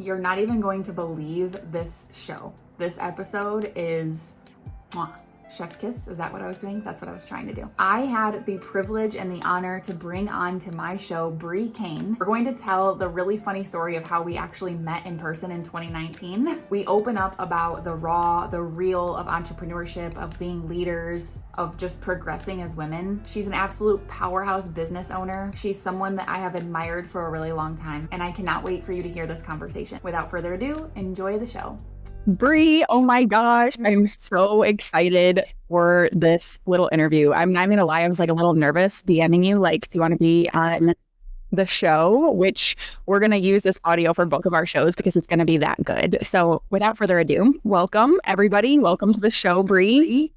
You're not even going to believe this show. This episode is chef's kiss. Is that what I was doing? That's what I was trying to do. I had the privilege and the honor to bring on to my show Cain. We're going to tell the really funny story of how we actually met in person in 2019. We open up about the raw, the real of entrepreneurship, of being leaders, of just progressing as women. She's an absolute powerhouse business owner. She's someone that I have admired for a really long time, and I cannot wait for you to hear this conversation. Without further ado, enjoy the show. Bree, oh my gosh, I'm so excited for this little interview. I'm not gonna lie, I was like a little nervous DMing you, like, do you want to be on the show? Which we're gonna use this audio for both of our shows because it's gonna be that good. So without further ado, welcome everybody. Welcome to the show, Bree.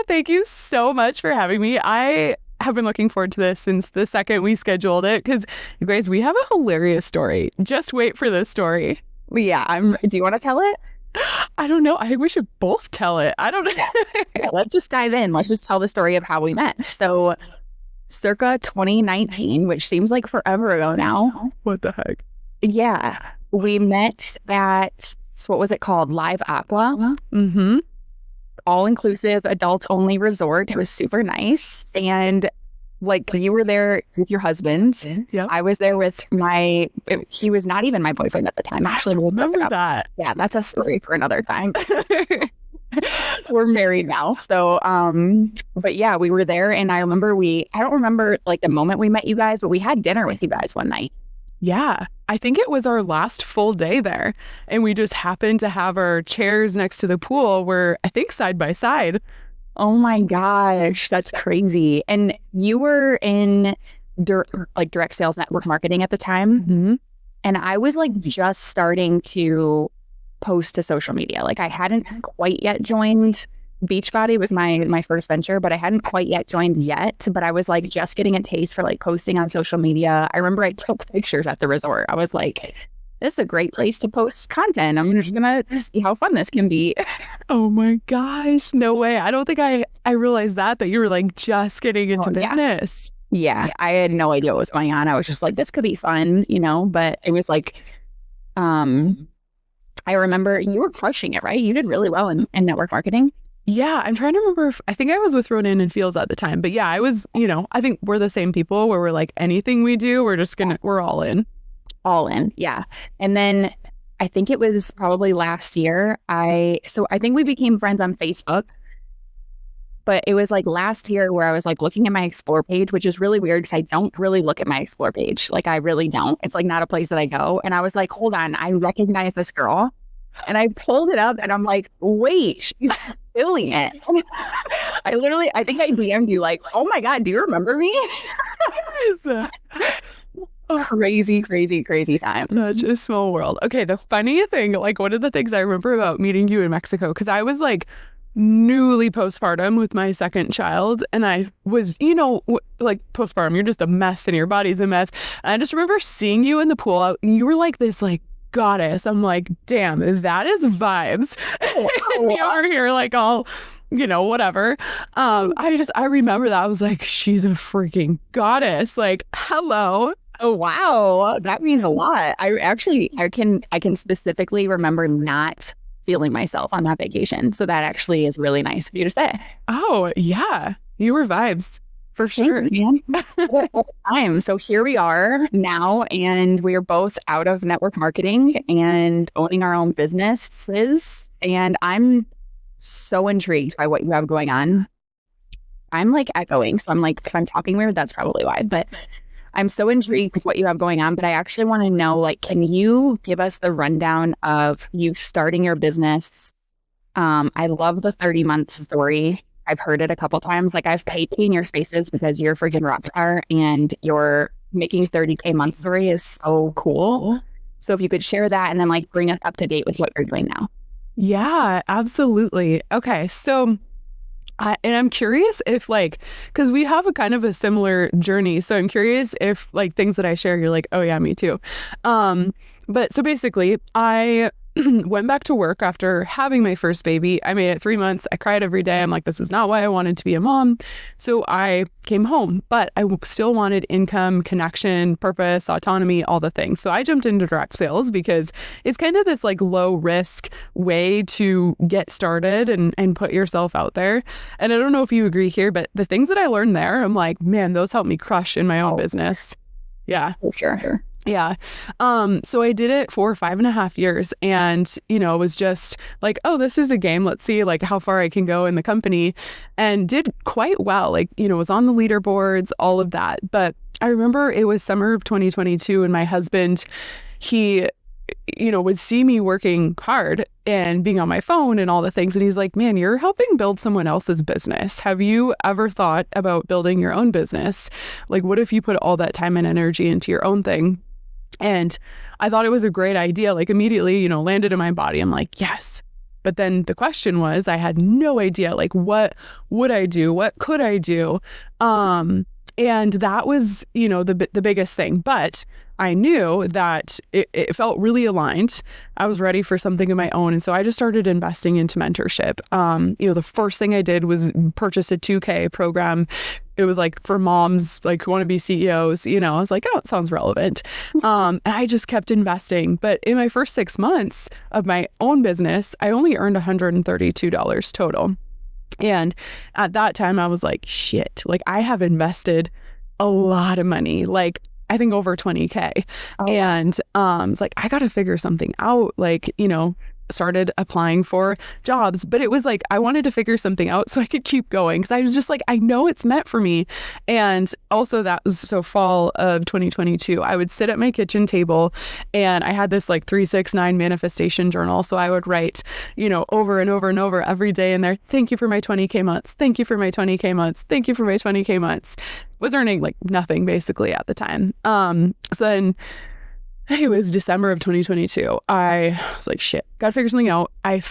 Thank you so much for having me. I have been looking forward to this since the second we scheduled it because you guys, we have a hilarious story. Just wait for this story. Yeah, do you want to tell it? I don't know. I think we should both tell it. I don't know. Yeah, let's just dive in. Let's just tell the story of how we met. So circa 2019, which seems like forever ago now. What the heck? Yeah. We met at, what was it called? Live Aqua. Mm-hmm. All-inclusive, adults-only resort. It was super nice. And like, you were there with your husband. Yep. I was there with he was not even my boyfriend at the time. Actually, we'll remember that. Yeah, that's a story for another time. We're married now. So, but yeah, we were there. And I remember I don't remember like the moment we met you guys, but we had dinner with you guys one night. Yeah. I think it was our last full day there. And we just happened to have our chairs next to the pool. We're, I think, side by side. Oh my gosh, that's crazy. And you were in direct sales network marketing at the time. Mm-hmm. And I was like just starting to post to social media. Like I hadn't quite yet joined. Beachbody was my first venture, but I hadn't quite yet joined yet. But I was like just getting a taste for like posting on social media. I remember I took pictures at the resort. I was like, this is a great place to post content. I'm just going to see how fun this can be. Oh my gosh. No way. I don't think I realized that you were like just getting into business. Yeah. I had no idea what was going on. I was just like, this could be fun, but it was like, I remember you were crushing it, right? You did really well in network marketing. Yeah. I'm trying to remember I think I was with Ronan and Fields at the time, but yeah, I was, I think we're the same people where we're like, anything we do, we're all in. All in. Yeah. And then I think it was probably last year. I think we became friends on Facebook, but it was like last year where I was like looking at my Explore page, which is really weird because I don't really look at my Explore page. Like I really don't. It's like not a place that I go. And I was like, hold on, I recognize this girl. And I pulled it up and I'm like, wait, she's filling it. I think I DM'd you like, oh my God, do you remember me? Yes. Crazy time. Such a small world. Okay, the funny thing, like one of the things I remember about meeting you in Mexico, because I was like newly postpartum with my second child, and I was, like postpartum, you're just a mess and your body's a mess. And I just remember seeing you in the pool. You were like this like goddess. I'm like, damn, that is vibes. And you were here like all, whatever. I remember that. I was like, she's a freaking goddess. Like, hello. Oh, wow. That means a lot. I can specifically remember not feeling myself on that vacation. So that actually is really nice of you to say. Oh, yeah. You were vibes for sure. So here we are now, and we are both out of network marketing and owning our own businesses. And I'm so intrigued by what you have going on. I'm like echoing. So I'm like, if I'm talking weird, that's probably why. But I'm so intrigued with what you have going on, but I actually want to know, like, can you give us the rundown of you starting your business? I love the 30-month story. I've heard it a couple times. Like, I've paid in your spaces because you're a freaking rock star, and your making 30K month story is so cool. So if you could share that and then like bring us up to date with what you're doing now. Yeah, absolutely. Okay, so I'm curious if because we have a kind of a similar journey. So I'm curious if things that I share, you're like, oh yeah, me too. But so basically went back to work after having my first baby. I made it 3 months. I cried every day. I'm like, this is not why I wanted to be a mom. So I came home, but I still wanted income, connection, purpose, autonomy, all the things. So I jumped into direct sales because it's kind of this like low risk way to get started and put yourself out there. And I don't know if you agree here, but the things that I learned there, I'm like, man, those helped me crush in my own business. Yeah. Sure. Yeah. So I did it for 5.5 years and, it was just like, oh, this is a game. Let's see like how far I can go in the company, and did quite well. Like, was on the leaderboards, all of that. But I remember it was summer of 2022 and my husband, he, would see me working hard and being on my phone and all the things. And he's like, man, you're helping build someone else's business. Have you ever thought about building your own business? Like, what if you put all that time and energy into your own thing? And I thought it was a great idea, like immediately, landed in my body. I'm like, yes. But then the question was, I had no idea, like, what would I do? What could I do? And that was, the biggest thing. But I knew that it felt really aligned. I was ready for something of my own. And so I just started investing into mentorship. The first thing I did was purchase a 2K program. It was like for moms, like who want to be CEOs, I was like, oh, it sounds relevant. And I just kept investing. But in my first 6 months of my own business, I only earned $132 total. And at that time I was like, shit, like I have invested a lot of money, like I think over 20K. Oh. And it's like, I got to figure something out, like, started applying for jobs, but it was like, I wanted to figure something out so I could keep going. Cause I was just like, I know it's meant for me. And also that was so fall of 2022, I would sit at my kitchen table and I had this like 369 manifestation journal. So I would write, over and over and over every day in there, thank you for my 20K months. Thank you for my 20K months. Thank you for my 20K months. Was earning like nothing basically at the time. So then it was December of 2022. I was like, shit, got to figure something out. I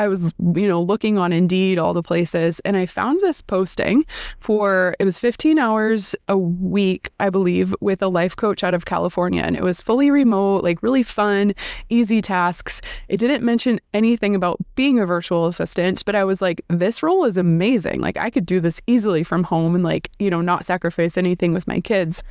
was, looking on Indeed, all the places, and I found this posting it was 15 hours a week, I believe, with a life coach out of California. And it was fully remote, like really fun, easy tasks. It didn't mention anything about being a virtual assistant, but I was like, this role is amazing. Like I could do this easily from home and like, not sacrifice anything with my kids.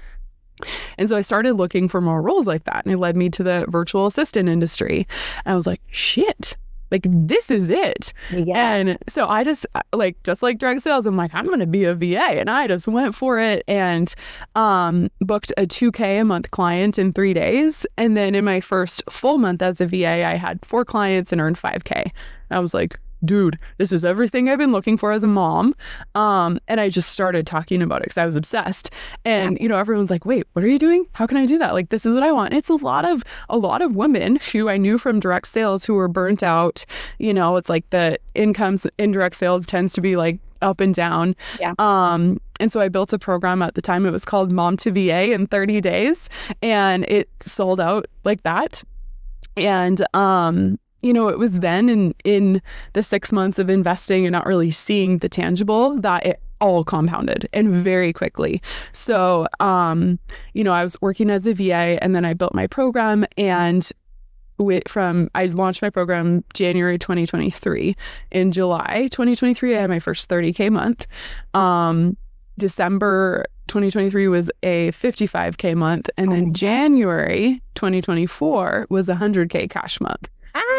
And so I started looking for more roles like that. And it led me to the virtual assistant industry. And I was like, shit, like this is it. Yeah. And so I just like direct sales, I'm like, I'm going to be a VA. And I just went for it and booked a 2K a month client in 3 days. And then in my first full month as a VA, I had 4 clients and earned 5K. I was like, dude, this is everything I've been looking for as a mom. And I just started talking about it because I was obsessed. And, everyone's like, wait, what are you doing? How can I do that? Like, this is what I want. And it's a lot of women who I knew from direct sales who were burnt out. It's like the incomes in direct sales tends to be like up and down. Yeah. And so I built a program at the time. It was called Mom to VA in 30 days. And it sold out like that. And, it was then in the 6 months of investing and not really seeing the tangible that it all compounded and very quickly. So, I was working as a VA and then I built my program and I launched my program January 2023. In July 2023, I had my first 30K month. December 2023 was a 55K month. And then January 2024 was a 100K cash month.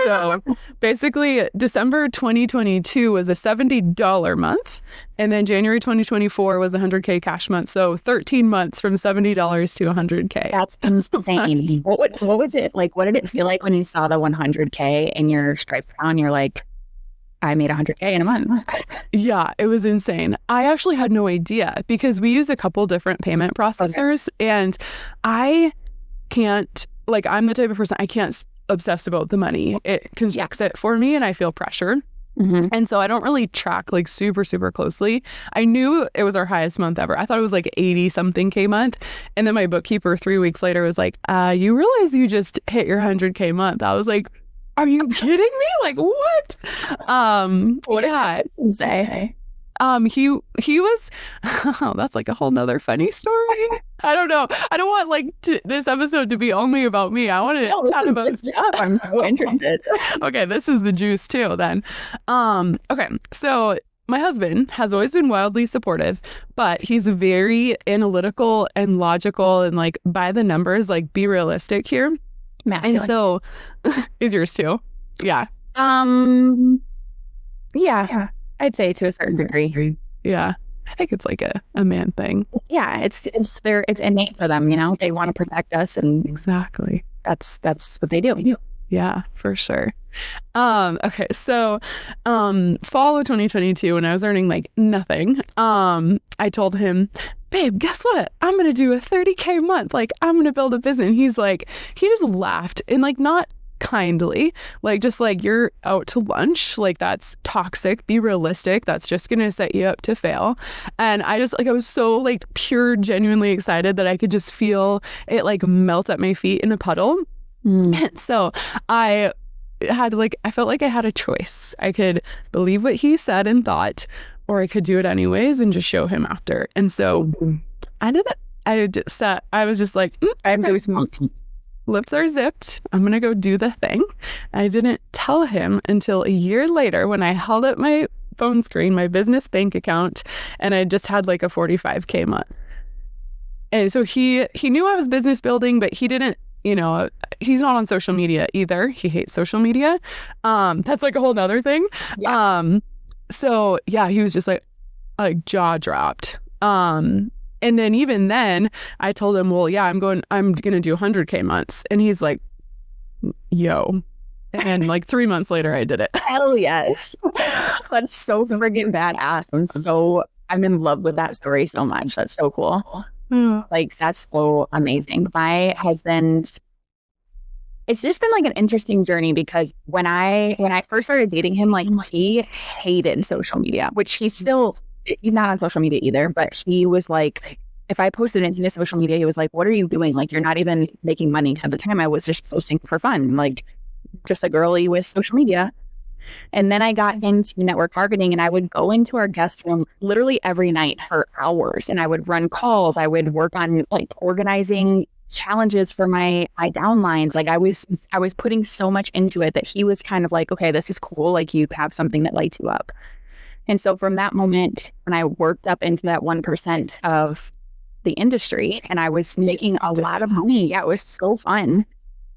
So basically December 2022 was a $70 month. And then January 2024 was a 100K cash month. So 13 months from $70 to 100K. That's insane. What was it like? What did it feel like when you saw the 100K in your Stripe account? You're like, I made 100K in a month. Yeah, it was insane. I actually had no idea because we use a couple different payment processors. Okay. And I can't, like, I'm the type of person, I can't obsess about the money. It constructs it for me and I feel pressure. Mm-hmm. And so I don't really track like super, super closely. I knew it was our highest month ever. I thought it was like 80 something K month. And then my bookkeeper 3 weeks later was like, you realize you just hit your 100K month. I was like, are you kidding me? Like what? What did you say? He was oh, that's like a whole nother funny story. I don't know. I don't want like this episode to be only about me. I want to talk about I'm so interested. Okay, this is the juice too then. Okay, so my husband has always been wildly supportive, but he's very analytical and logical and like by the numbers, like be realistic here. Masculine. And so is yours too? Yeah. Yeah, I'd say to a certain degree. Yeah. I think it's like a man thing. Yeah, it's innate for them, you know. They want to protect us, and Exactly. that's what they do. Yeah, for sure. Okay, so fall of 2022, when I was earning like nothing, I told him, babe, guess what? I'm gonna do a 30K month. Like, I'm gonna build a business. And he's like, he just laughed and like not kindly, like just like, you're out to lunch, like that's toxic, be realistic, that's just gonna set you up to fail. And I just like, I was so like pure genuinely excited that I could just feel it like melt at my feet in a puddle. And so I felt like I had a choice. I could believe what he said and thought, or I could do it anyways and just show him after. And so I did it. I was just like, I'm those months. Lips are zipped. I'm going to go do the thing. I didn't tell him until a year later when I held up my phone screen, my business bank account, and I just had like a 45K month. And so he knew I was business building, but he didn't, you know, he's not on social media either. He hates social media. That's like a whole nother thing. Yeah. So yeah, he was just like jaw dropped. And then even then I told him, well, yeah, I'm going to do 100K months. And he's like, yo. And like 3 months later, I did it. Hell yes. That's so friggin' badass. I'm in love with that story so much. That's so cool. Like, that's so amazing. My husband, it's just been like an interesting journey because when I first started dating him, like he hated social media, which he's not on social media either, but he was like, if I posted anything to social media, he was like, what are you doing? Like, you're not even making money. Because at the time I was just posting for fun, like just a girly with social media. And then I got into network marketing and I would go into our guest room literally every night for hours. And I would run calls. I would work on like organizing challenges for my downlines. Like I was putting so much into it that he was kind of like, okay, this is cool. Like you have something that lights you up. And so from that moment, when I worked up into that 1% of the industry and I was making a lot of money, yeah, it was so fun.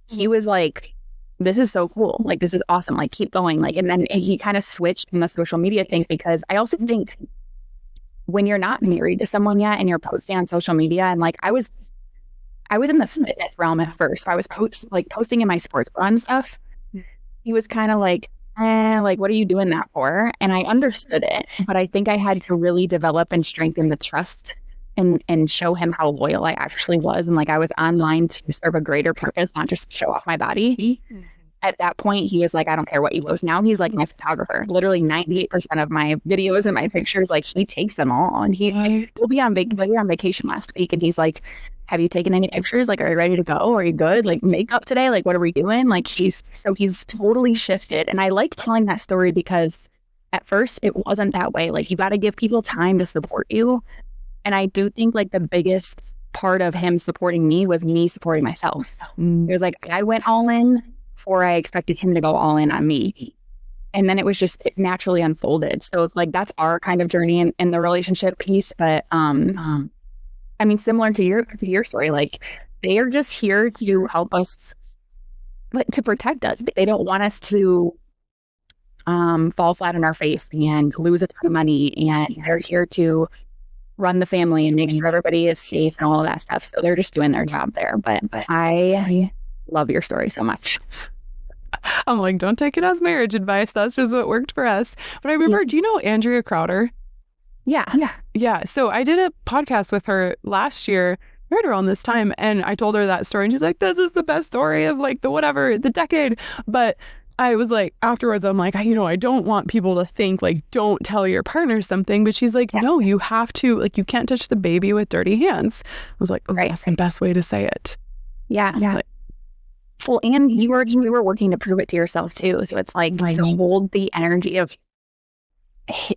He was like, this is so cool. Like, this is awesome. Like, keep going. Like, and then he kind of switched from the social media thing because I also think when you're not married to someone yet and you're posting on social media, and like I was in the fitness realm at first. So I was posting in my sports bra and stuff. He was kind of like, like, what are you doing that for? And I understood it, but I think I had to really develop and strengthen the trust and show him how loyal I actually was. And like, I was online to serve a greater purpose, not just show off my body. At that point, he was like, I don't care what you post. Now he's like my photographer. Literally 98% of my videos and my pictures, like he takes them all. And we'll be on vacation last week. And he's like, have you taken any pictures? Like, are you ready to go? Are you good? Like, makeup today? Like, what are we doing? Like, he's totally shifted. And I like telling that story because at first it wasn't that way. Like, you got to give people time to support you. And I do think like the biggest part of him supporting me was me supporting myself. It was like, I went all in before I expected him to go all in on me. And then it naturally unfolded. So it's like, that's our kind of journey in the relationship piece. But, I mean, similar to your story, like they are just here to help us, like, to protect us. They don't want us to fall flat on our face and lose a ton of money. And they're here to run the family and make sure everybody is safe and all of that stuff. So they're just doing their job there. But I love your story so much. I'm like, don't take it as marriage advice. That's just what worked for us. But I remember, do you know Andrea Crowder? Yeah. So I did a podcast with her last year, right around this time. And I told her that story. And she's like, this is the best story of like the decade. But I was like, afterwards, I'm like, I don't want people to think like, don't tell your partner something. But she's like, no, you have to, like, you can't touch the baby with dirty hands. I was like, that's the best way to say it. Yeah. Like, well, and you were working to prove it to yourself too. So it's like to hold the energy of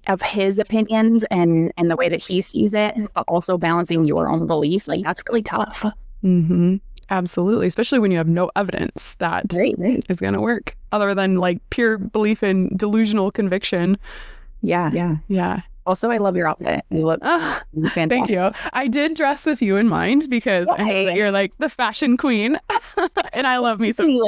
of his opinions and the way that he sees it, but also balancing your own belief. Like that's really tough. Mm-hmm. Absolutely. Especially when you have no evidence that is going to work other than like pure belief in delusional conviction. Yeah. Also, I love your outfit. You look fantastic. Thank you. I did dress with you in mind because I know that you're like the fashion queen, and I love me some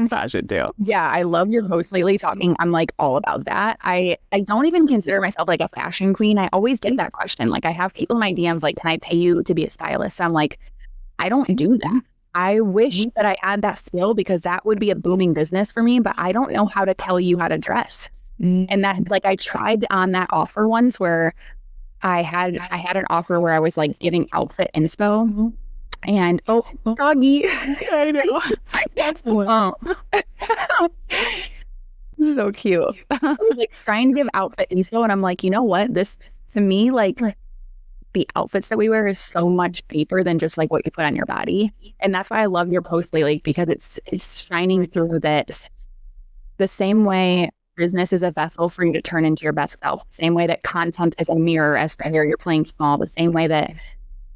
fashion too. Yeah, I love your posts lately talking. I'm like all about that. I don't even consider myself like a fashion queen. I always get that question. Like I have people in my DMs like, can I pay you to be a stylist? I'm like, I don't do that. I wish that I had that skill because that would be a booming business for me, but I don't know how to tell you how to dress. And that, like, I tried on that offer once where I had an offer where I was like giving outfit inspo and doggy. I know. That's so cute. I was like trying to give outfit inspo and I'm like, you know what? This to me, like the outfits that we wear is so much deeper than just like what you put on your body. And that's why I love your post lately, because it's shining through that the same way business is a vessel for you to turn into your best self, the same way that content is a mirror as to where you're playing small, the same way that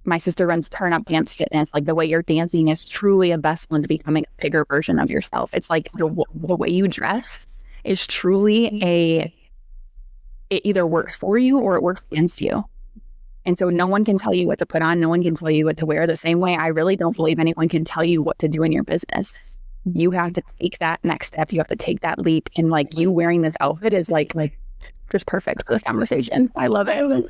my sister runs Turn Up Dance Fitness, like the way you're dancing is truly a vessel into becoming a bigger version of yourself. It's like the way you dress is truly it either works for you or it works against you. And so no one can tell you what to put on. No one can tell you what to wear. The same way I really don't believe anyone can tell you what to do in your business. You have to take that next step. You have to take that leap. And like you wearing this outfit is like just perfect for this conversation. I love it.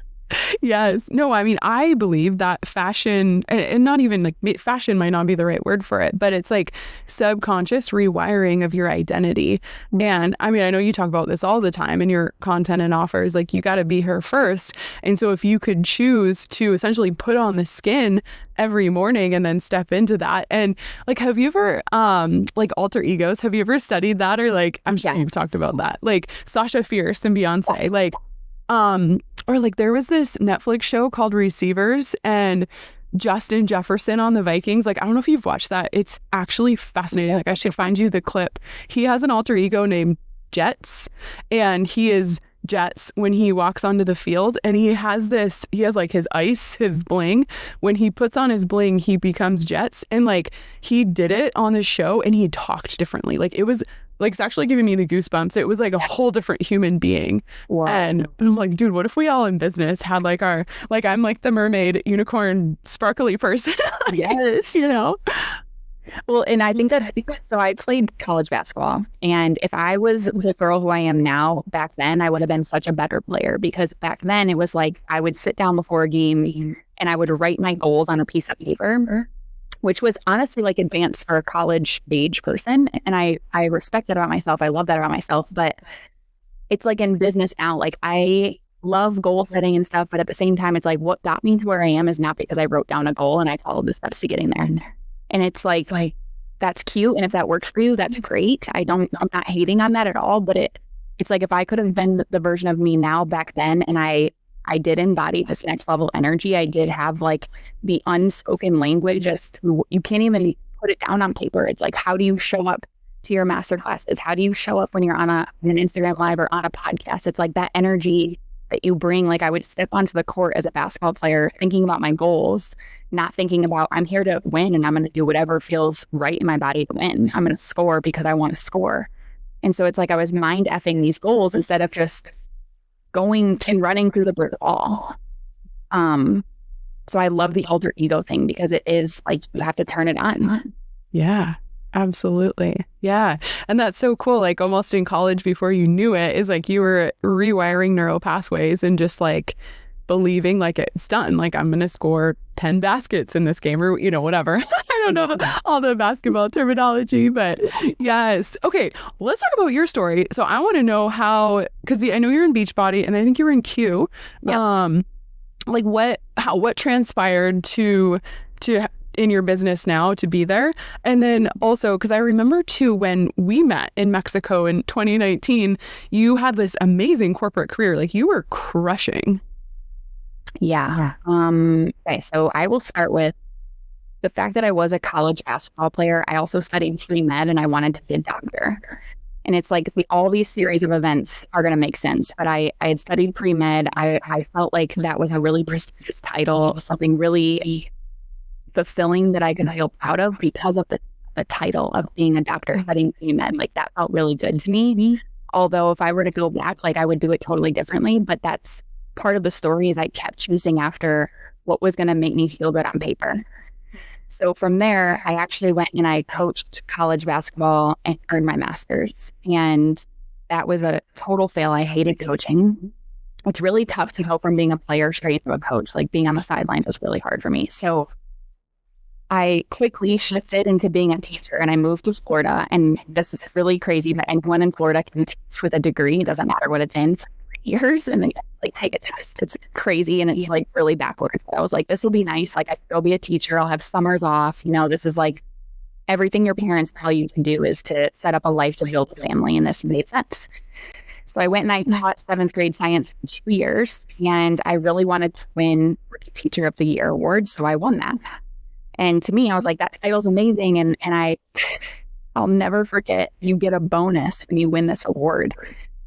Yes. No, I mean, I believe that fashion, and not even like fashion might not be the right word for it, but it's like subconscious rewiring of your identity. And I mean, I know you talk about this all the time in your content and offers, like you got to be her first. And so if you could choose to essentially put on the skin every morning and then step into that. And like, have you ever, like alter egos, have you ever studied that? Or like, I'm sure you've talked about that, like Sasha Fierce and Beyonce, like, or like there was this Netflix show called Receivers and Justin Jefferson on the Vikings. Like, I don't know if you've watched that. It's actually fascinating. Like I should find you the clip. He has an alter ego named Jets and he is Jets when he walks onto the field, and he has like his ice, his bling. When he puts on his bling, he becomes Jets. And like he did it on the show and he talked differently. Like it was like, it's actually giving me the goosebumps. It was like a whole different human being. Wow. And I'm like, dude, what if we all in business had like I'm like the mermaid, unicorn, sparkly person. Yes. You know? Well, and I think so I played college basketball, and if I was the girl who I am now, back then I would have been such a better player, because back then it was like I would sit down before a game and I would write my goals on a piece of paper, which was honestly like advanced for a college age person. And I respect that about myself. I love that about myself. But it's like in business now, like I love goal setting and stuff. But at the same time, it's like what got me to where I am is not because I wrote down a goal and I followed the steps to getting there. And it's like that's cute. And if that works for you, that's great. I'm not hating on that at all. But it's like if I could have been the version of me now back then, and I did embody this next level energy. I did have like the unspoken language as to, you can't even put it down on paper. It's like, how do you show up to your master classes? How do you show up when you're on an Instagram live or on a podcast? It's like that energy that you bring. Like I would step onto the court as a basketball player, thinking about my goals, not thinking about I'm here to win and I'm going to do whatever feels right in my body to win. I'm going to score because I want to score. And so it's like I was mind effing these goals instead of just going and running through the brick wall. So I love the alter ego thing because it is like you have to turn it on. Yeah, absolutely. Yeah. And that's so cool. Like almost in college before you knew it is like you were rewiring neural pathways and just like believing like it's done. Like I'm going to score 10 baskets in this game or, you know, whatever. I don't know all the basketball terminology, but yes. Okay. Well, let's talk about your story. So I want to know how, because I know you're in Beachbody and I think you were in Q. Yep. Like what transpired to in your business now to be there. And then also, because I remember too, when we met in Mexico in 2019, you had this amazing corporate career. Like you were crushing. Yeah. Okay. So I will start with the fact that I was a college basketball player. I also studied pre-med and I wanted to be a doctor. And it's like all these series of events are going to make sense. But I had studied pre-med. I felt like that was a really prestigious title, something really fulfilling that I could feel proud of because of the title of being a doctor studying pre-med. Like that felt really good to me. Although if I were to go back, like I would do it totally differently. But that's part of the story is I kept choosing after what was going to make me feel good on paper. So from there, I actually went and I coached college basketball and earned my master's. And that was a total fail. I hated coaching. It's really tough to go from being a player straight to a coach. Like being on the sidelines was really hard for me. So I quickly shifted into being a teacher and I moved to Florida. And this is really crazy, but anyone in Florida can teach with a degree. It doesn't matter what it's in for 3 years and then like take a test. It's crazy and it's like really backwards. But I was like, this will be nice. Like I could go be a teacher. I'll have summers off. You know, this is like everything your parents tell you to do is to set up a life to build a family. And this made sense. So I went and I taught 7th grade science for 2 years and I really wanted to win Rookie Teacher of the Year award. So I won that. And to me, I was like, that title's amazing. And I'll never forget, you get a bonus when you win this award.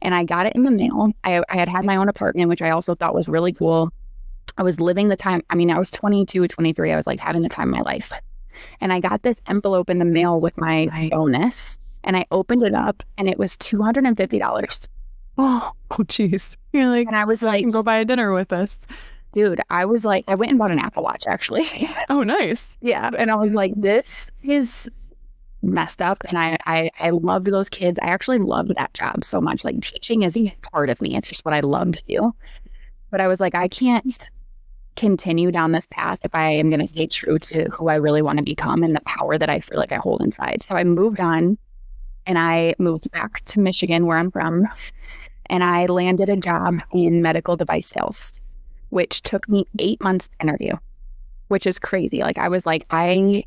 And I got it in the mail. I had my own apartment, which I also thought was really cool. I was living the time. I mean, I was 22, 23. I was like having the time of my life. And I got this envelope in the mail with my bonus. And I opened it up and it was $250. Oh, geez. You're like, and I was like, you can go buy a dinner with us. Dude, I was like, I went and bought an Apple Watch actually. Oh, nice. Yeah. And I was like, this is messed up. And I loved those kids. I actually loved that job so much. Like teaching is part of me. It's just what I love to do. But I was like, I can't continue down this path if I am going to stay true to who I really want to become and the power that I feel like I hold inside. So I moved on and I moved back to Michigan where I'm from. And I landed a job in medical device sales, which took me 8 months to interview, which is crazy. Like I was like, I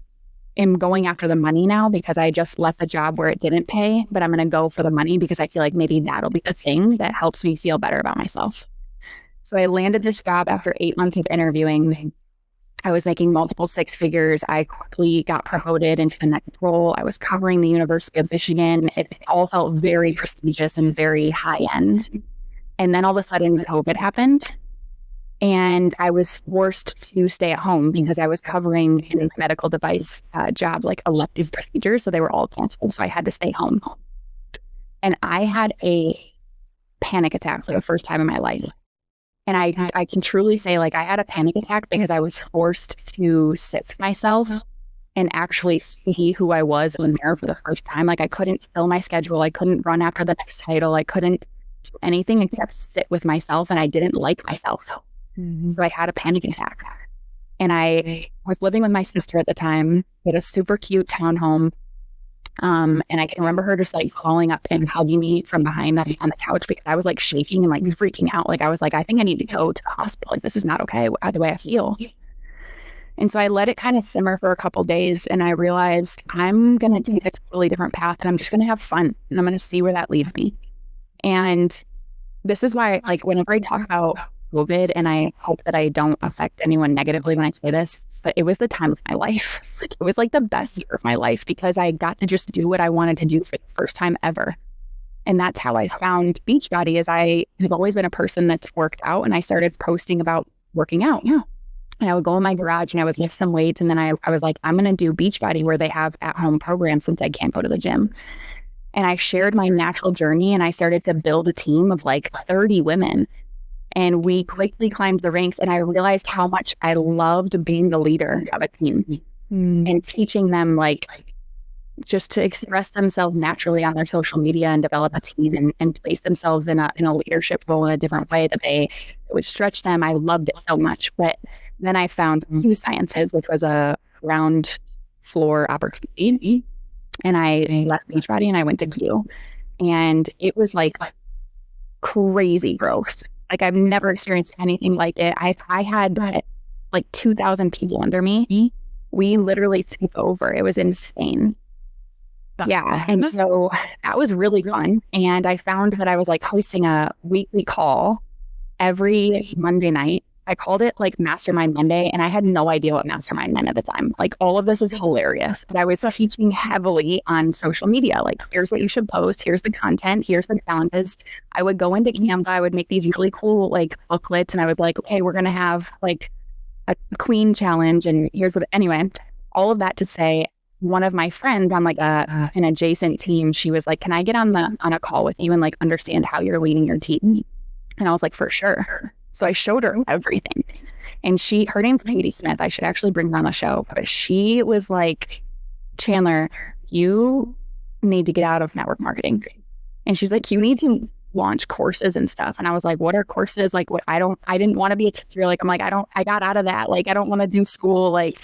am going after the money now because I just left a job where it didn't pay, but I'm going to go for the money because I feel like maybe that'll be the thing that helps me feel better about myself. So I landed this job after 8 months of interviewing. I was making multiple 6 figures. I quickly got promoted into the next role. I was covering the University of Michigan. It all felt very prestigious and very high end. And then all of a sudden COVID happened. And I was forced to stay at home because I was covering in a medical device job, like elective procedures. So they were all canceled. So I had to stay home. And I had a panic attack for the first time in my life. And I can truly say, like, I had a panic attack because I was forced to sit with myself and actually see who I was in the mirror for the first time. Like, I couldn't fill my schedule. I couldn't run after the next title. I couldn't do anything except sit with myself. And I didn't like myself. Mm-hmm. So I had a panic attack. And I was living with my sister at the time. We had a super cute townhome. And I can remember her just like crawling up and hugging me from behind on the couch because I was like shaking and like freaking out. Like I was like, I think I need to go to the hospital. Like this is not okay the way I feel. And so I let it kind of simmer for a couple days and I realized I'm going to take a totally different path and I'm just going to have fun and I'm going to see where that leads me. And this is why like whenever I talk about COVID, and I hope that I don't affect anyone negatively when I say this, but it was the time of my life. It was like the best year of my life because I got to just do what I wanted to do for the first time ever. And that's how I found Beachbody, is I have always been a person that's worked out and I started posting about working out. Yeah. And I would go in my garage and I would lift some weights. And then I was like, I'm going to do Beachbody where they have at-home programs since I can't go to the gym. And I shared my natural journey and I started to build a team of like 30 women. And we quickly climbed the ranks and I realized how much I loved being the leader of a team and teaching them like just to express themselves naturally on their social media and develop a team and place themselves in a leadership role in a different way that would stretch them. I loved it so much. But then I found Q Sciences, which was a ground floor opportunity. And I left Beachbody and I went to Q. And it was like crazy growth. Like I've never experienced anything like it. I had like 2,000 people under me. We literally took over. It was insane. Yeah. And so that was really fun. And I found that I was like hosting a weekly call every Monday night. I called it like Mastermind Monday, and I had no idea what Mastermind meant at the time. Like, all of this is hilarious, but I was teaching heavily on social media. Like, here's what you should post. Here's the content. Here's the challenges. I would go into Canva. I would make these really cool like booklets, and I would like, okay, we're going to have like a queen challenge. And here's what, anyway, all of that to say, one of my friends on like an adjacent team, she was like, can I get on a call with you and like understand how you're leading your team? And I was like, for sure. So I showed her everything. And her name's Katie Smith. I should actually bring her on the show. But she was like, Chandler, you need to get out of network marketing. And she's like, you need to launch courses and stuff. And I was like, what are courses? Like, what I didn't want to be a teacher. Like, I'm like, I got out of that. Like, I don't want to do school. Like,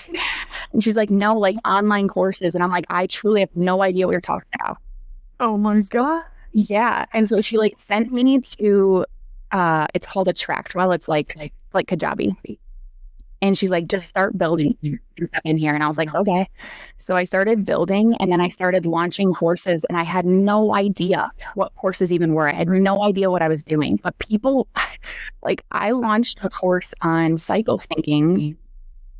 and she's like, no, like online courses. And I'm like, I truly have no idea what you're talking about. Oh my God. Yeah. And so she like sent me to, it's called Attractwell. It's like Kajabi. And she's like, just start building stuff in here. And I was like, okay. So I started building, and then I started launching courses, and I had no idea what courses even were. I had no idea what I was doing. But people, like, I launched a course on cycle syncing,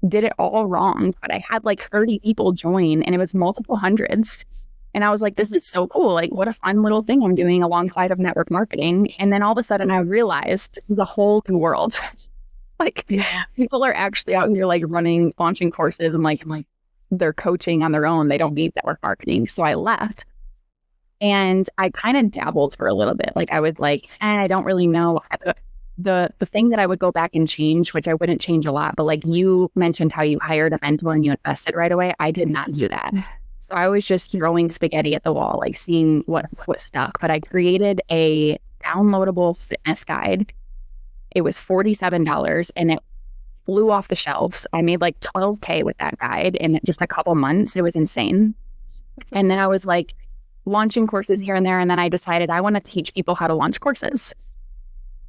did it all wrong, but I had like 30 people join, and it was multiple hundreds. And I was like, this is so cool. Like, what a fun little thing I'm doing alongside of network marketing. And then all of a sudden I realized this is a whole new world. Like, people are actually out here like launching courses, and like they're coaching on their own. They don't need network marketing. So I left, and I kind of dabbled for a little bit. Like, I was like, I don't really know. The thing that I would go back and change, which I wouldn't change a lot, but like you mentioned how you hired a mentor and you invested right away. I did not do that. So I was just throwing spaghetti at the wall, like seeing what stuck. But I created a downloadable fitness guide. It was $47, and it flew off the shelves. I made like $12K with that guide in just a couple months. It was insane. And then I was like launching courses here and there. And then I decided I want to teach people how to launch courses.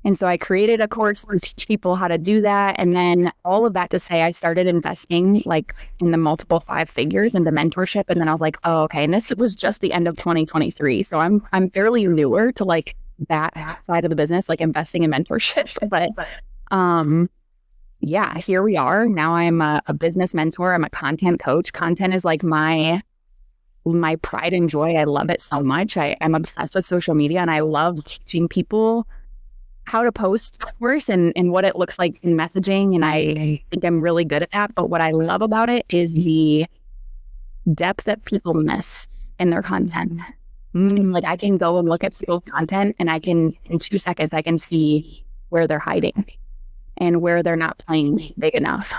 And so I created a course to teach people how to do that. And then all of that to say, I started investing like in the multiple 5 figures into mentorship. And then I was like, oh, okay. And this was just the end of 2023. So I'm fairly newer to like that side of the business, like investing in mentorship. But yeah, here we are. Now I'm a business mentor. I'm a content coach. Content is like my pride and joy. I love it so much. I'm obsessed with social media, and I love teaching people how to post, of course, and what it looks like in messaging. And I think I'm really good at that. But what I love about it is the depth that people miss in their content. It's like I can go and look at people's content, and I can, in 2 seconds, I can see where they're hiding and where they're not playing big enough.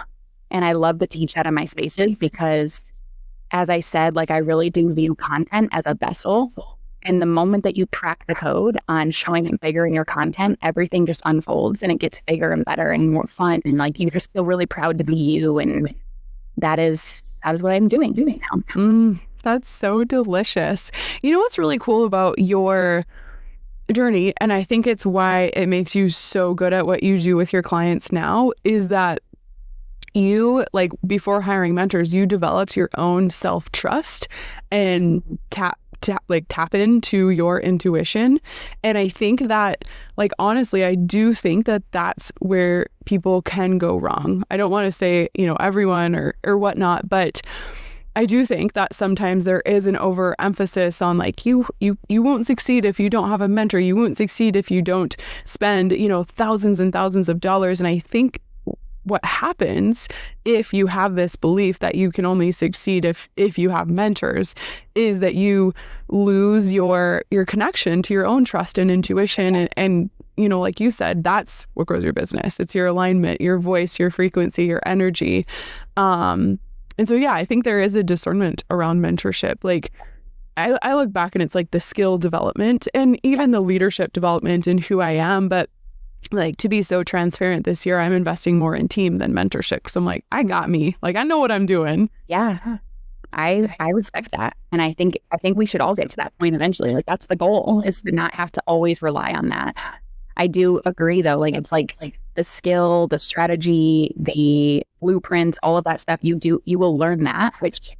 And I love to teach that in my spaces because, as I said, like I really do view content as a vessel. And the moment that you crack the code on showing it bigger in your content, everything just unfolds and it gets bigger and better and more fun. And like you just feel really proud to be you. And that is what I'm doing now. That's so delicious. You know what's really cool about your journey, and I think it's why it makes you so good at what you do with your clients now, is that you, like before hiring mentors, you developed your own self-trust and tap into your intuition. And I think that, like, honestly, I do think that that's where people can go wrong. I don't want to say, everyone or whatnot, but I do think that sometimes there is an overemphasis on like, you won't succeed if you don't have a mentor. You won't succeed if you don't spend, thousands and thousands of dollars. And I think what happens if you have this belief that you can only succeed if you have mentors is that you lose your connection to your own trust and intuition. And like you said, that's what grows your business. It's your alignment, your voice, your frequency, your energy. And so, yeah, I think there is a discernment around mentorship. Like I look back and it's like the skill development and even the leadership development in who I am. But like, to be so transparent, this year I'm investing more in team than mentorship. So I'm like, I got me. Like, I know what I'm doing. Yeah, I respect that. And I think we should all get to that point eventually. Like, that's the goal, is to not have to always rely on that. I do agree, though. Like, it's like the skill, the strategy, the blueprints, all of that stuff you will learn that, which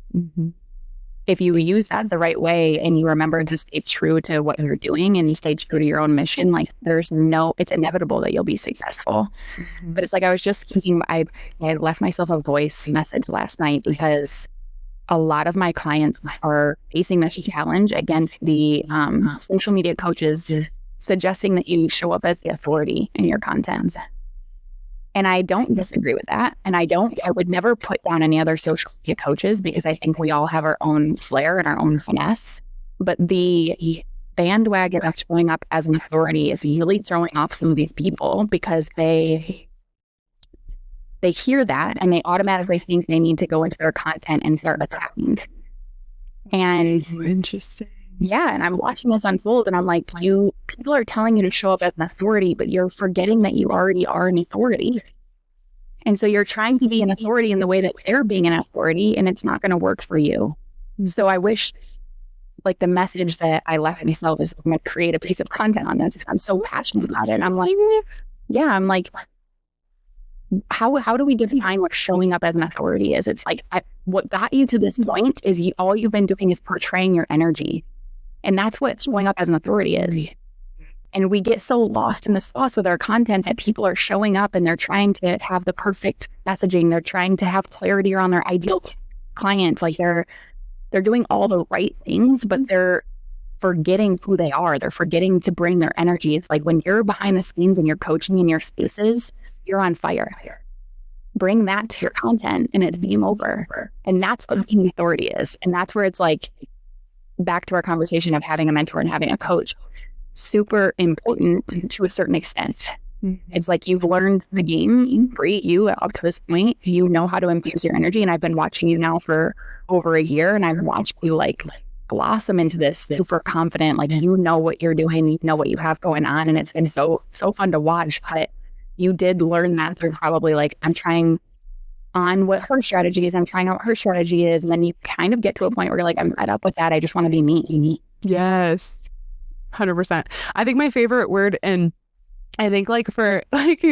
if you use that the right way and you remember to stay true to what you're doing and you stay true to your own mission, like it's inevitable that you'll be successful. Mm-hmm. But it's like, I was just thinking, I left myself a voice message last night because a lot of my clients are facing this challenge against the social media coaches suggesting that you show up as the authority in your content. And I don't disagree with that. And I would never put down any other social media coaches because I think we all have our own flair and our own finesse. But the bandwagon of showing up as an authority is really throwing off some of these people because they hear that and they automatically think they need to go into their content and start attacking. And interesting. Yeah. And I'm watching this unfold and I'm like, people are telling you to show up as an authority, but you're forgetting that you already are an authority. And so you're trying to be an authority in the way that they're being an authority, and it's not going to work for you. So I wish, like, the message that I left myself is I'm going to create a piece of content on this. I'm so passionate about it. And I'm like, how do we define what showing up as an authority is? It's like, what got you to this point is all you've been doing is portraying your energy. And that's what showing up as an authority is. And we get so lost in the sauce with our content that people are showing up and they're trying to have the perfect messaging. They're trying to have clarity around their ideal client. Like they're doing all the right things, but they're forgetting who they are. They're forgetting to bring their energy. It's like when you're behind the scenes and you're coaching in your spaces, you're on fire. Bring that to your content and it's game over. And that's what being authority is. And that's where it's like, back to our conversation of having a mentor and having a coach, super important to a certain extent. Mm-hmm. It's like you've learned the game, Bree, you up to this point, you know how to infuse your energy. And I've been watching you now for over a year and I've watched you like blossom into this super confident, like you know what you're doing, you know what you have going on. And it's been so fun to watch. But you did learn that through probably like, I'm trying on what her strategy is. I'm trying out what her strategy is. And then you kind of get to a point where you're like, I'm fed up with that. I just want to be me. Yes. 100%. I think my favorite word, and I think like for like,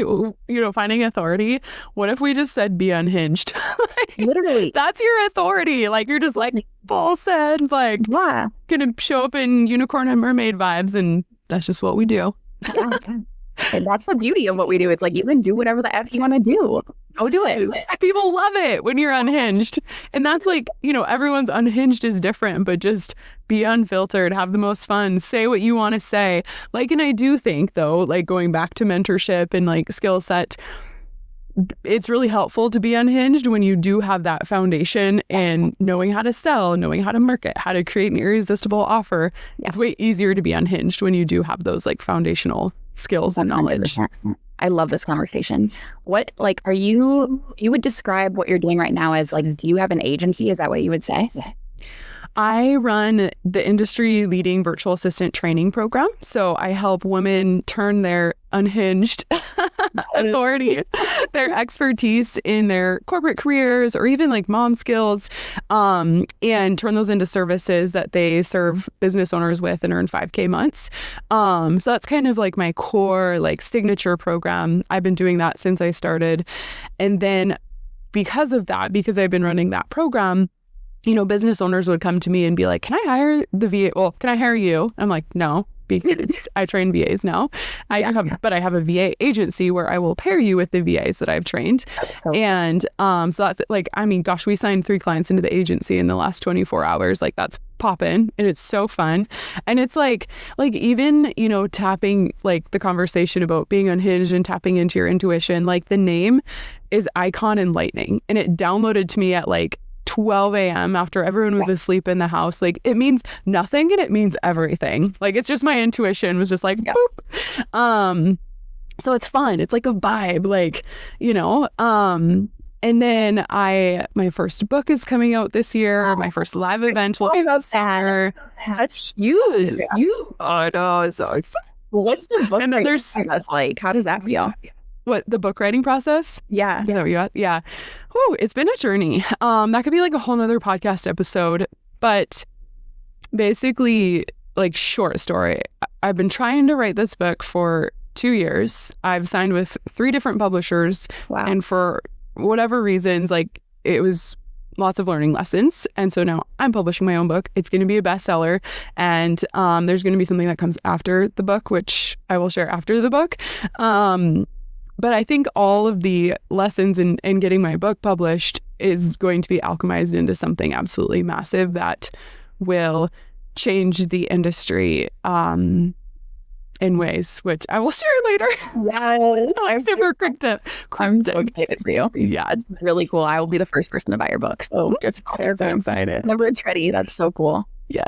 finding authority, what if we just said be unhinged? Like, literally. That's your authority. Like you're just like full send, like gonna show up in unicorn and mermaid vibes. And that's just what we do. Yeah. And that's the beauty of what we do. It's like you can do whatever the F you want to do. Go do it. People love it when you're unhinged. And that's like, everyone's unhinged is different, but just be unfiltered, have the most fun, say what you want to say. Like, and I do think though, like going back to mentorship and like skill set, it's really helpful to be unhinged when you do have that foundation and knowing how to sell, knowing how to market, how to create an irresistible offer. Yes. It's way easier to be unhinged when you do have those like foundational skills and knowledge. I love this conversation. What, like, are you would describe what you're doing right now as like, do you have an agency? Is that what you would say? I run the industry leading virtual assistant training program. So I help women turn their unhinged authority, their expertise in their corporate careers or even like mom skills, and turn those into services that they serve business owners with and earn 5K months. So that's kind of like my core, like signature program. I've been doing that since I started. And then because of that, because I've been running that program, business owners would come to me and be like, can I hire the VA? Well, can I hire you? I'm like, no, because I train VAs now. But I have a VA agency where I will pair you with the VAs that I've trained. And so that's like, I mean, gosh, we signed 3 clients into the agency in the last 24 hours. Like that's popping and it's so fun. And it's like even, tapping like the conversation about being unhinged and tapping into your intuition, like the name is Icon Enlightening. And it downloaded to me at like 12 a.m. after everyone was asleep in the house. Like it means nothing and it means everything. Like it's just my intuition was just like, boop. So it's fun. It's like a vibe, like, and then my first book is coming out this year. My first live event will be this year. That's huge. I know. So excited. What's the book? And then there's like, how does that feel? What, the book writing process? Yeah. Yeah. Whew, it's been a journey. That could be like a whole nother podcast episode. But basically, like short story, I've been trying to write this book for 2 years. I've signed with 3 different publishers. Wow. And for whatever reasons, like it was lots of learning lessons. And so now I'm publishing my own book. It's going to be a bestseller. And there's going to be something that comes after the book, which I will share after the book. But I think all of the lessons in getting my book published is going to be alchemized into something absolutely massive that will change the industry in ways which I will share later. Yeah, I'm super quick to. I'm so excited for you. Yeah, It's really cool. I will be the first person to buy your book. So just I'm so excited. whenever it's ready, that's so cool. Yes.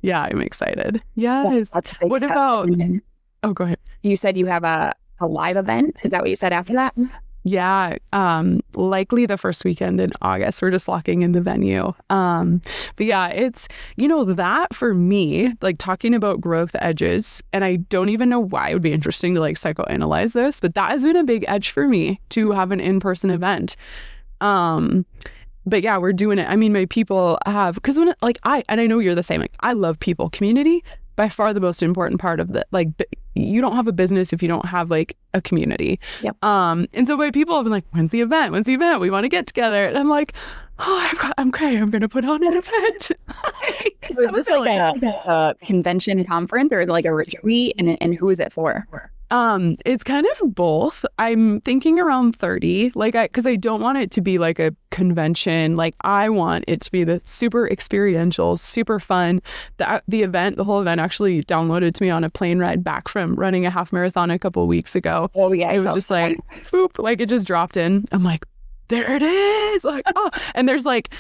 Yeah, I'm excited. Yes. That's a big What step. about? And then Oh, go ahead. you said you have a live event. Is that what you said after that? Yeah, likely the first weekend in August. We're just locking in the venue. But yeah, it's, that for me, like talking about growth edges, and I don't even know why it would be interesting to like psychoanalyze this, but that has been a big edge for me to have an in-person event. But yeah, we're doing it. I mean, my people have, because when and I know you're the same, like I love people, community, by far the most important part of you don't have a business if you don't have like a community. Yep. And so my people have been like, when's the event? We want to get together. And I'm like, I'm going to put on an event. Is this like a convention conference or like a retreat? And who is it for? It's kind of both. I'm thinking around 30, because I don't want it to be like a convention. Like I want it to be the super experiential, super fun. The whole event actually downloaded to me on a plane ride back from running a half marathon a couple of weeks ago. Oh yeah. It was just like, boop, like it just dropped in. I'm like, there it is. Like, oh, and there's like,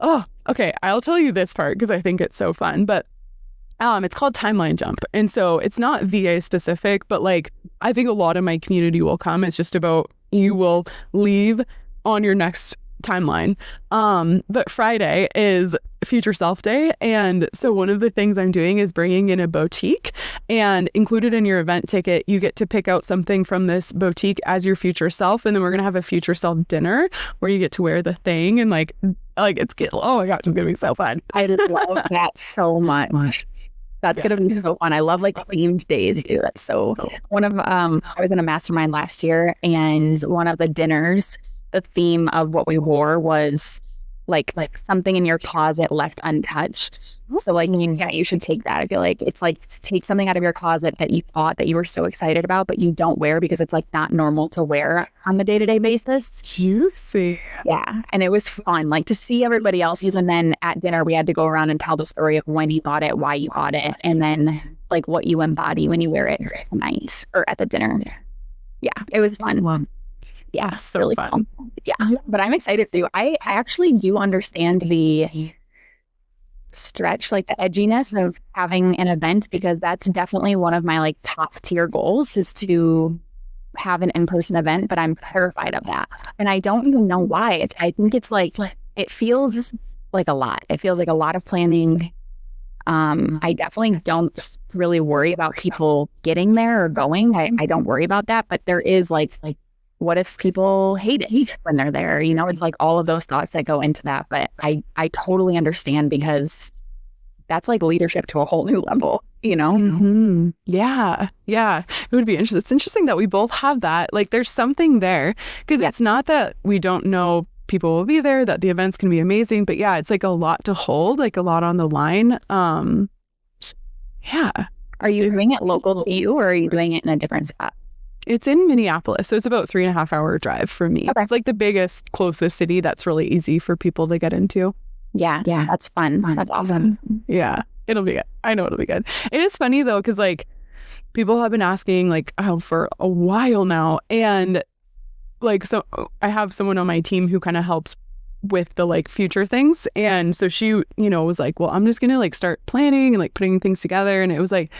oh, okay. I'll tell you this part because I think it's so fun, but it's called Timeline Jump. And so it's not VA specific, but like, I think a lot of my community will come. It's just about you will leave on your next timeline. But Friday is Future Self Day. And so one of the things I'm doing is bringing in a boutique, and included in your event ticket, you get to pick out something from this boutique as your future self. And then we're going to have a future self dinner where you get to wear the thing and oh my gosh, it's going to be so fun. I love that so much. That's going to be so fun. I love like themed days, dude. That's so I was in a mastermind last year, and one of the dinners, the theme of what we wore was like something in your closet left untouched. So like, you should take that. I feel like it's like take something out of your closet that you thought that you were so excited about, but you don't wear because it's like not normal to wear on the day-to-day basis. Juicy. Yeah. And it was fun, like to see everybody else's. And then at dinner, we had to go around and tell the story of when you bought it, why you bought it, and then like what you embody when you wear it tonight or at the dinner. Yeah. It was fun. Wow. Yeah. So really fun. Yeah. But I'm excited too. I actually do understand the stretch, like the edginess of having an event, because that's definitely one of my like top tier goals is to have an in-person event, but I'm terrified of that. And I don't even know why. I think it's like, it feels like a lot. It feels like a lot of planning. I definitely don't really worry about people getting there or going. I don't worry about that, but there is like, what if people hate it when they're there? It's like all of those thoughts that go into that. But I totally understand, because that's like leadership to a whole new level, Mm-hmm. Yeah. It would be interesting. It's interesting that we both have that. Like there's something there, because it's not that we don't know people will be there, that the events can be amazing, but yeah, it's like a lot to hold, like a lot on the line. Yeah. Are you doing it local to you, or are you doing it in a different spot? It's in Minneapolis, so it's about 3.5 hour drive for me. Okay. It's like the biggest, closest city that's really easy for people to get into. Yeah, that's fun. That's awesome. Yeah, it'll be good. I know it'll be good. It is funny though, because like people have been asking like for a while now, and like so I have someone on my team who kind of helps with the like future things, and so she was like, well, I'm just gonna like start planning and like putting things together, and it was like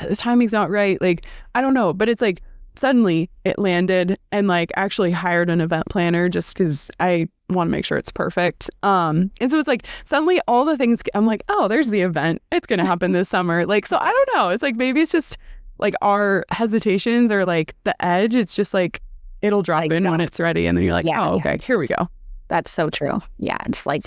the timing's not right, like I don't know, but it's like suddenly it landed, and like actually hired an event planner just because I want to make sure it's perfect. And so it's like suddenly all the things, I'm like, oh, there's the event. It's going to happen this summer. Like, so I don't know. It's like, maybe it's just like our hesitations or like the edge. It's just like, it'll drop in when it's ready. And then you're like, okay, here we go. That's so true. Yeah. It's like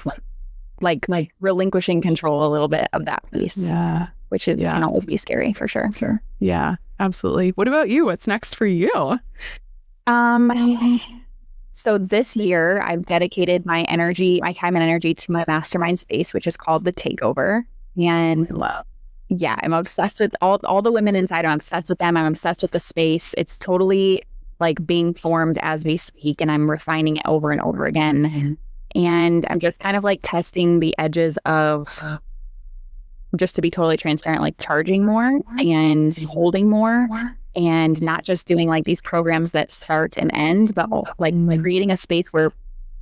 relinquishing control a little bit of that piece. Yeah. Which can always be scary for sure. Yeah, absolutely. What about you? What's next for you? So this year, I've dedicated my time and energy to my mastermind space, which is called The Takeover. And yeah, I'm obsessed with all the women inside. I'm obsessed with them. I'm obsessed with the space. It's totally like being formed as we speak, and I'm refining it over and over again. And I'm just kind of like testing the edges of, just to be totally transparent, like charging more and holding more, and not just doing like these programs that start and end, but like creating a space where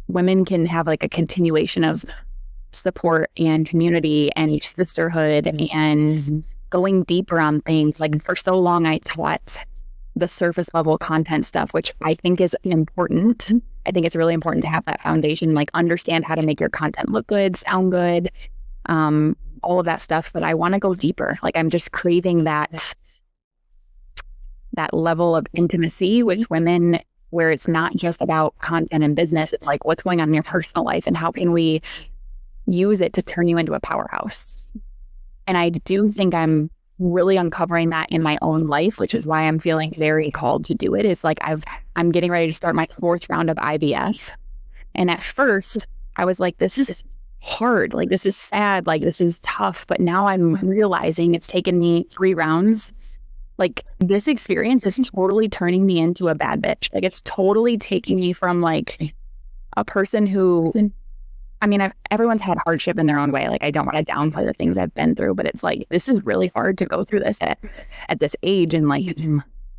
women can have like a continuation of support and community and sisterhood and going deeper on things. Like for so long, I taught the surface level content stuff, which I think is important. I think it's really important to have that foundation, like understand how to make your content look good, sound good, all of that stuff. But I want to go deeper. Like I'm just craving that level of intimacy with women where it's not just about content and business. It's like what's going on in your personal life and how can we use it to turn you into a powerhouse. And I do think I'm really uncovering that in my own life, which is why I'm feeling very called to do it. It's like I'm getting ready to start my 4th round of IVF. And at first I was like, this is hard. Like, this is sad. Like, this is tough. But now I'm realizing it's taken me 3 rounds. Like, this experience is totally turning me into a bad bitch. Like, it's totally taking me from like a person who, I mean, everyone's had hardship in their own way. Like, I don't want to downplay the things I've been through, but it's like, this is really hard to go through this at this age, and like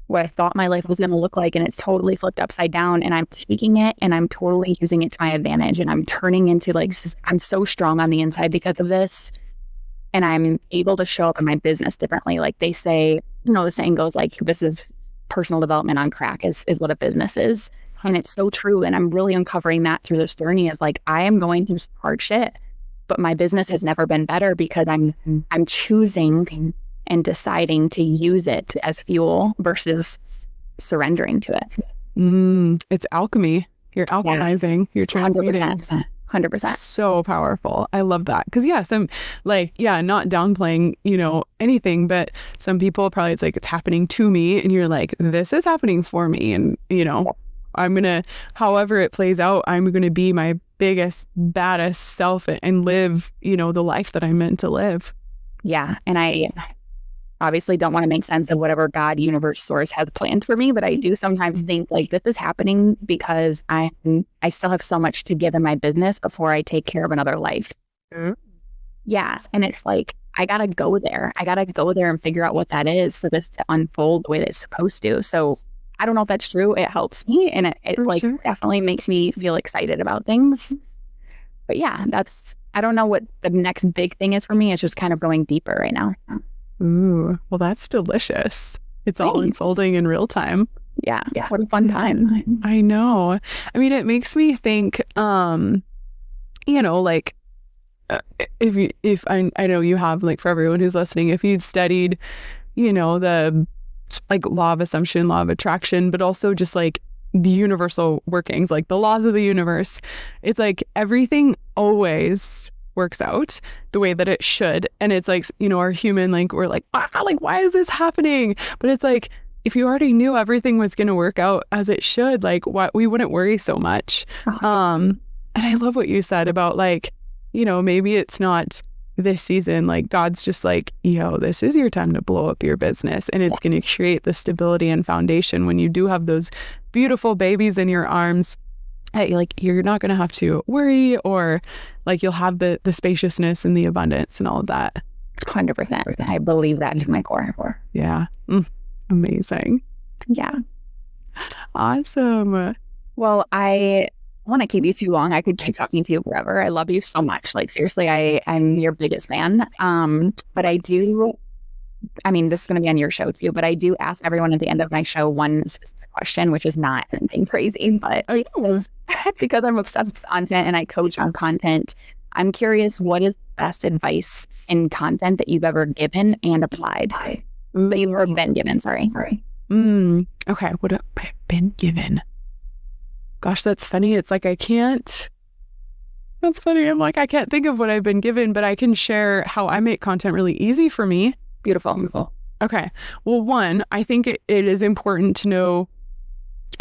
what I thought my life was going to look like. And it's totally flipped upside down, and I'm taking it and I'm totally using it to my advantage. And I'm turning into like, I'm so strong on the inside because of this. And I'm able to show up in my business differently. Like they say, you know, the saying goes like, this is personal development on crack is what a business is. And it's so true. And I'm really uncovering that through this journey is like, I am going through some hard shit, but my business has never been better because I'm choosing and deciding to use it as fuel versus surrendering to it. It's alchemy. You're alchemizing. You're transmuting. 100%. So powerful. I love that. Because some like, not downplaying, anything, but some people probably it's like, it's happening to me. And you're like, this is happening for me. And, I'm going to, however it plays out, I'm going to be my biggest, baddest self and live, the life that I'm meant to live. Yeah. And I obviously don't want to make sense of whatever God, universe, source has planned for me, but I do sometimes think like this is happening because I still have so much to give in my business before I take care of another life. Yeah. And it's like, I got to go there. I got to go there and figure out what that is for this to unfold the way that it's supposed to. So I don't know if that's true. It helps me, and it like definitely makes me feel excited about things. But yeah, I don't know what the next big thing is for me. It's just kind of going deeper right now. Ooh, well, that's delicious. It's all unfolding in real time. Yeah. What a fun time. I know. I mean, it makes me think, like, if I know you have, like, for everyone who's listening, if you'd studied, the like law of assumption, law of attraction, but also just like the universal workings, like the laws of the universe, it's like everything always works out the way that it should. And it's like, our human, like, we're like, like, why is this happening? But it's like, if you already knew everything was going to work out as it should, like, we wouldn't worry so much. And I love what you said about like, maybe it's not this season, like God's just like, this is your time to blow up your business, and it's going to create the stability and foundation when you do have those beautiful babies in your arms. Like, you're not going to have to worry, or like you'll have the spaciousness and the abundance and all of that. 100%. I believe that to my core. Yeah. Amazing. Yeah. Awesome. Well, I want to keep you too long. I could keep talking to you forever. I love you so much. Like, seriously, I'm your biggest fan. But this is going to be on your show too, but I do ask everyone at the end of my show one specific question, which is not anything crazy, but because I'm obsessed with content and I coach on content, I'm curious, what is the best advice in content that you've ever given and applied? That you've ever been given, sorry. Okay, what have I been given? Gosh, that's funny. It's like that's funny. I'm like, I can't think of what I've been given, but I can share how I make content really easy for me. Beautiful. Okay. Well, one, I think it is important to know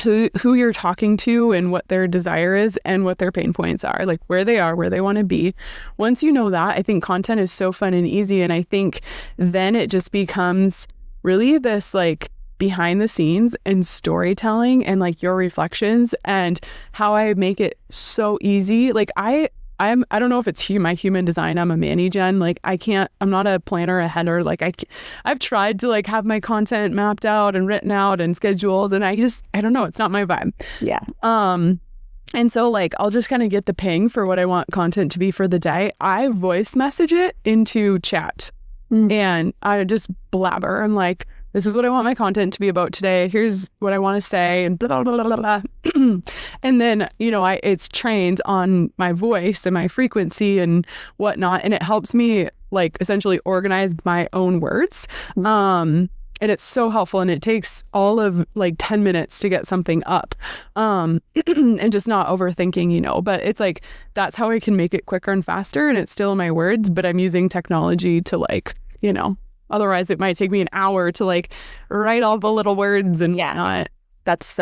who you're talking to and what their desire is and what their pain points are, like where they are, where they want to be. Once you know that, I think content is so fun and easy. And I think then it just becomes really this like behind the scenes and storytelling and like your reflections and how I make it so easy. Like I don't know if it's my human design. I'm a Manny Gen. Like I'm not a planner, a header. Like I've tried to like have my content mapped out and written out and scheduled, and I don't know. It's not my vibe. Yeah. And so like I'll just kind of get the ping for what I want content to be for the day. I voice message it into chat and I just blabber. I'm like, this is what I want my content to be about today. Here's what I want to say, and blah, blah, blah, blah, blah. And then, it's trained on my voice and my frequency and whatnot. And it helps me like essentially organize my own words. And it's so helpful. And it takes all of like 10 minutes to get something up. And just not overthinking, but it's like, that's how I can make it quicker and faster. And it's still my words, but I'm using technology to like, otherwise, it might take me an hour to like write all the little words and whatnot. That's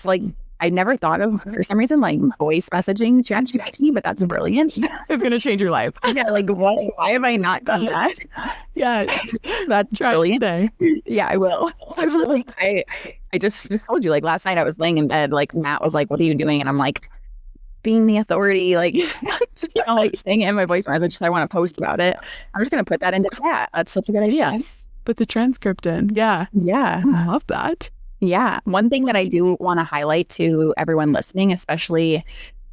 like, I never thought of, for some reason, like voice messaging ChatGPT, but that's brilliant. It's going to change your life. Yeah, like why have I not done that? Yeah, that's brilliant. Today. Yeah, I will. I just told you, like last night I was laying in bed, like Matt was like, what are you doing? And I'm like, being the authority, like, like saying it in my voice message, so I want to post about it. I'm just going to put that into chat. That's such a good idea. Yes. Put the transcript in. Yeah. Yeah. I love that. Yeah. One thing that I do want to highlight to everyone listening, especially,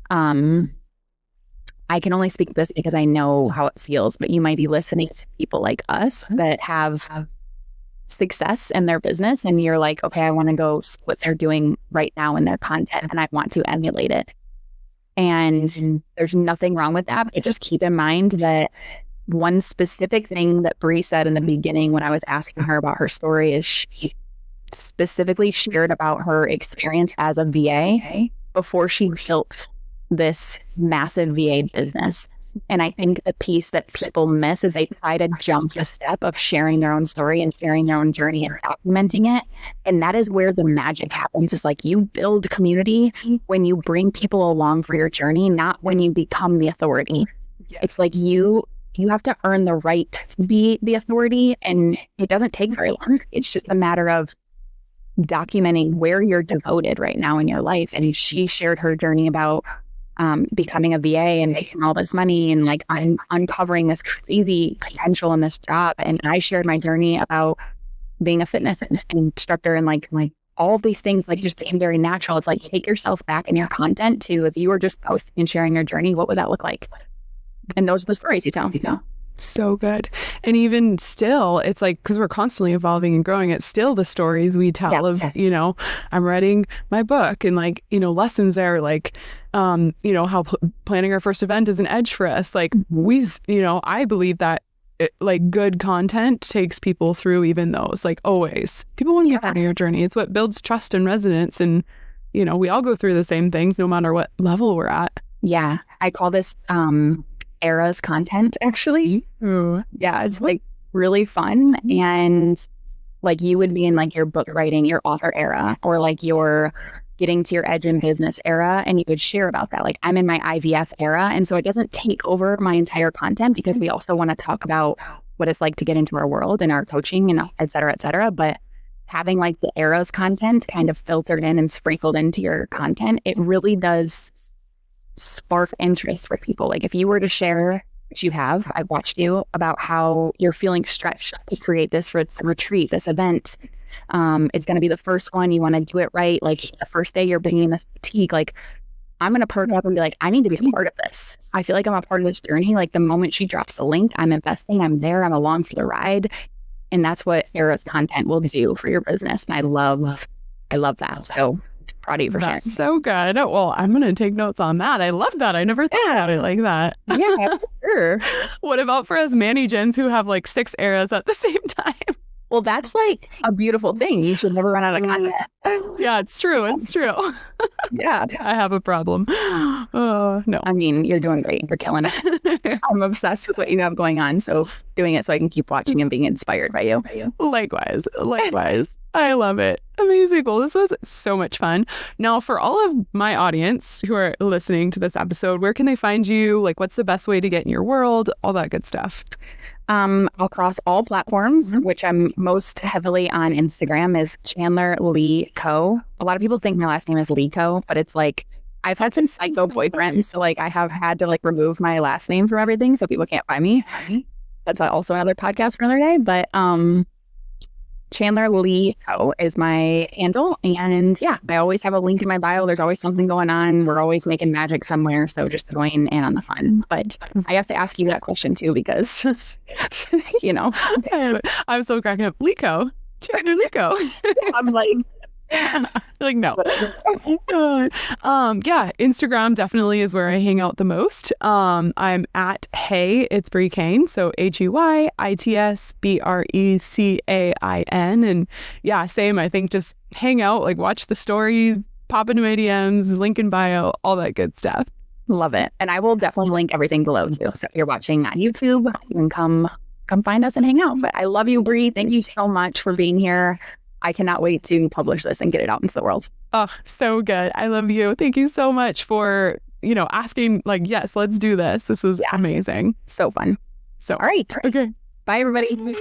I can only speak to this because I know how it feels, but you might be listening to people like us that have success in their business and you're like, okay, I want to go see what they're doing right now in their content and I want to emulate it. And there's nothing wrong with that, but just keep in mind that one specific thing that Bree said in the beginning when I was asking her about her story is she specifically shared about her experience as a VA before she built this massive VA business. And I think the piece that people miss is they try to jump the step of sharing their own story and sharing their own journey and documenting it. And that is where the magic happens. Is like you build community when you bring people along for your journey, not when you become the authority. It's like you have to earn the right to be the authority, and it doesn't take very long. It's just a matter of documenting where you're devoted right now in your life. And she shared her journey about becoming a VA and making all this money and like uncovering this crazy potential in this job. And I shared my journey about being a fitness instructor and like all of these things like just seem very natural. It's like take yourself back in your content to if you were just posting and sharing your journey, what would that look like? And those are the stories you tell. So good. And even still, it's like, because we're constantly evolving and growing, it's still the stories we tell of, I'm writing my book and like, lessons there, like, how planning our first event is an edge for us. Like I believe that like good content takes people through even those, like always. People want to be part of your journey. It's what builds trust and resonance. And, we all go through the same things no matter what level we're at. Yeah. I call this, eras content actually. Ooh. Yeah, it's like really fun. And like you would be in like your book writing, your author era, or like your getting to your edge in business era, and you could share about that. Like I'm in my IVF era, and so it doesn't take over my entire content because we also want to talk about what it's like to get into our world and our coaching and et cetera, but having like the eras content kind of filtered in and sprinkled into your content, it really does spark interest for people. Like if you were to share, which you have, I've watched you, about how you're feeling stretched to create this retreat, this event. It's going to be the first one. You want to do it right. Like the first day you're bringing this boutique, like I'm going to perk up and be like, I need to be a part of this. I feel like I'm a part of this journey. Like the moment she drops a link, I'm investing, I'm there, I'm along for the ride. And that's what Era's content will do for your business. And I love that. So proud of you for sharing. That's so good. Well, I'm going to take notes on that. I love that. I never thought about it like that. Yeah, sure. What about for us Manny Gens who have like 6 eras at the same time? Well, that's like a beautiful thing. You should never run out of content. Yeah, it's true. It's true. Yeah. I have a problem. Oh, no. I mean, you're doing great. You're killing it. I'm obsessed with what you have going on. So doing it so I can keep watching and being inspired by you. Likewise. I love it. Amazing. Well, this was so much fun. Now, for all of my audience who are listening to this episode, where can they find you? Like, what's the best way to get in your world? All that good stuff. Across all platforms, which I'm most heavily on Instagram, is Chandler Lee Co. A lot of people think my last name is Lee Co, but it's like I've had some psycho boyfriends, so like I have had to like remove my last name from everything so people can't find me. That's also another podcast for another day, but Chandler Lee Co is my handle, and yeah, I always have a link in my bio. There's always something going on. We're always making magic somewhere, so just join in on the fun. But I have to ask you that question too because you know I'm so cracking up. Lico, Chandler Lico. I'm like. Like no. Yeah, Instagram definitely is where I hang out the most. I'm at Hey It's Brie Cain, so HeyItsBreCain, and yeah, same. I think just hang out, like watch the stories, pop into my DMs, link in bio, all that good stuff. Love it, and I will definitely link everything below too. So if you're watching on YouTube, you can come find us and hang out. But I love you, Brie. Thank you so much for being here. I cannot wait to publish this and get it out into the world. Oh, so good. I love you. Thank you so much for, asking, like, yes, let's do this. This was amazing. So fun. So, all right. Okay. Bye, everybody.